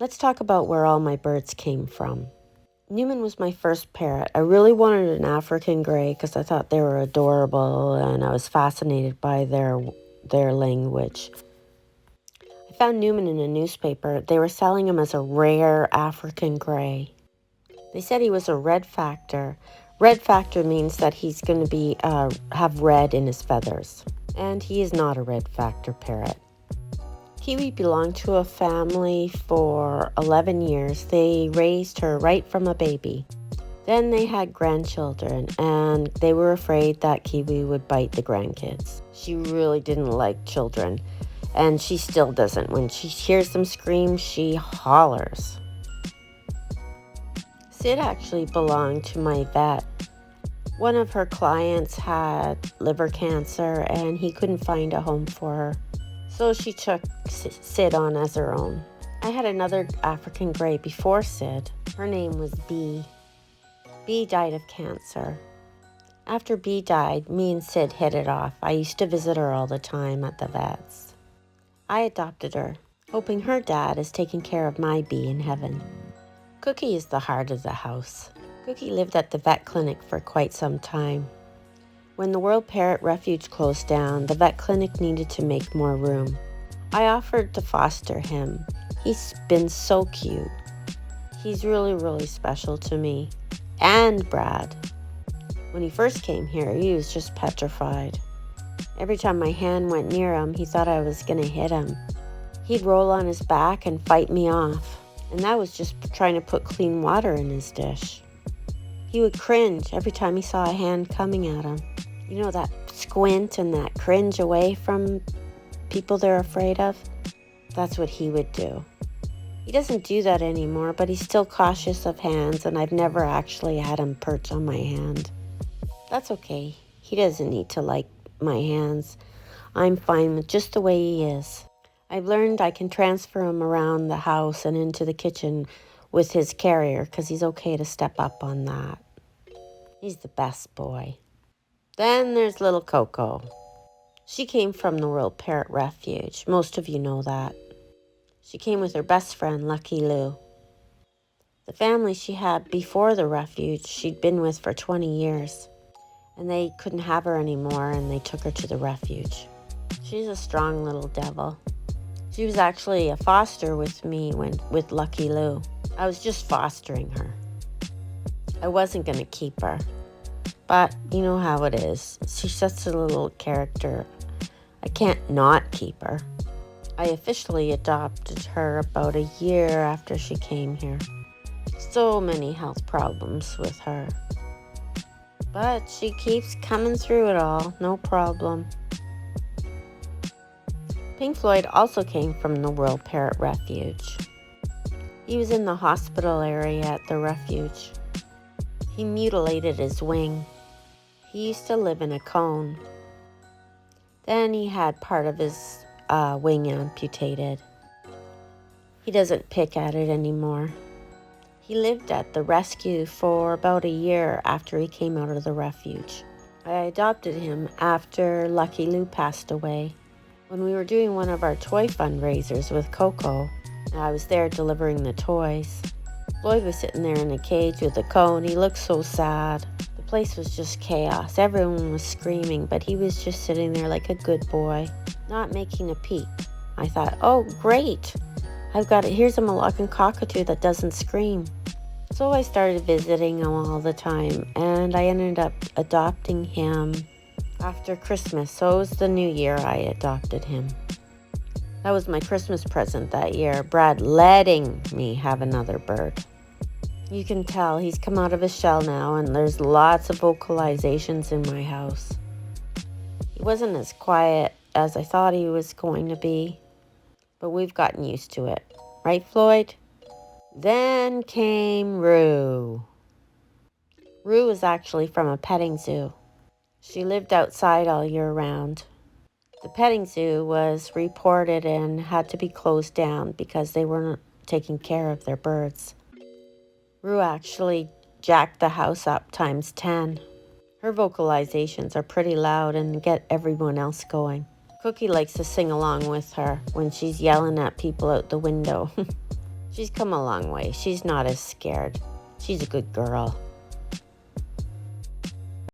Let's talk about where all my birds came from. Newman was my first parrot. I really wanted an African Grey because I thought they were adorable and I was fascinated by their language. I found Newman in a newspaper. They were selling him as a rare African Grey. They said he was a red factor. Red factor means that he's going to be have red in his feathers. And he is not a red factor parrot. Kiwi belonged to a family for 11 years. They raised her right from a baby. Then they had grandchildren, and they were afraid that Kiwi would bite the grandkids. She really didn't like children, and she still doesn't. When she hears them scream, she hollers. Sid actually belonged to my vet. One of her clients had liver cancer, and he couldn't find a home for her. So she took Sid on as her own. I had another African Grey before Sid. Her name was Bee. Bee died of cancer. After Bee died, me and Sid hit it off. I used to visit her all the time at the vet's. I adopted her, hoping her dad is taking care of my Bee in heaven. Cookie is the heart of the house. Cookie lived at the vet clinic for quite some time. When the World Parrot Refuge closed down, the vet clinic needed to make more room. I offered to foster him. He's been so cute. He's really, really special to me. And Brad. When he first came here, he was just petrified. Every time my hand went near him, he thought I was going to hit him. He'd roll on his back and fight me off. And that was just trying to put clean water in his dish. He would cringe every time he saw a hand coming at him. You know, that squint and that cringe away from people they're afraid of? That's what he would do. He doesn't do that anymore, but he's still cautious of hands, and I've never actually had him perch on my hand. That's okay. He doesn't need to like my hands. I'm fine with just the way he is. I've learned I can transfer him around the house and into the kitchen with his carrier because he's okay to step up on that. He's the best boy. Then there's little Coco. She came from the World Parrot Refuge. Most of you know that. She came with her best friend, Lucky Lou. The family she had before the refuge, she'd been with for 20 years. And they couldn't have her anymore, and they took her to the refuge. She's a strong little devil. She was actually a foster with me with Lucky Lou. I was just fostering her. I wasn't going to keep her. But you know how it is. She's such a little character. I can't not keep her. I officially adopted her about a year after she came here. So many health problems with her. But she keeps coming through it all, no problem. Pink Floyd also came from the World Parrot Refuge. He was in the hospital area at the refuge. He mutilated his wing. He used to live in a cone. Then he had part of his wing amputated. He doesn't pick at it anymore. He lived at the rescue for about a year after he came out of the refuge. I adopted him after Lucky Lou passed away. When we were doing one of our toy fundraisers with Coco, I was there delivering the toys. Lloyd was sitting there in a cage with a cone. He looked so sad. The place was just chaos. Everyone was screaming, but he was just sitting there like a good boy, not making a peep. I thought, oh, great. Here's a Moluccan Cockatoo that doesn't scream. So I started visiting him all the time, and I ended up adopting him after Christmas. So it was the new year I adopted him. That was my Christmas present that year, Brad letting me have another bird. You can tell he's come out of his shell now, and there's lots of vocalizations in my house. He wasn't as quiet as I thought he was going to be, but we've gotten used to it. Right, Floyd? Then came Rue. Rue was actually from a petting zoo. She lived outside all year round. The petting zoo was reported and had to be closed down because they weren't taking care of their birds. Rue actually jacked the house up times 10. Her vocalizations are pretty loud and get everyone else going. Cookie likes to sing along with her when she's yelling at people out the window. She's come a long way. She's not as scared. She's a good girl.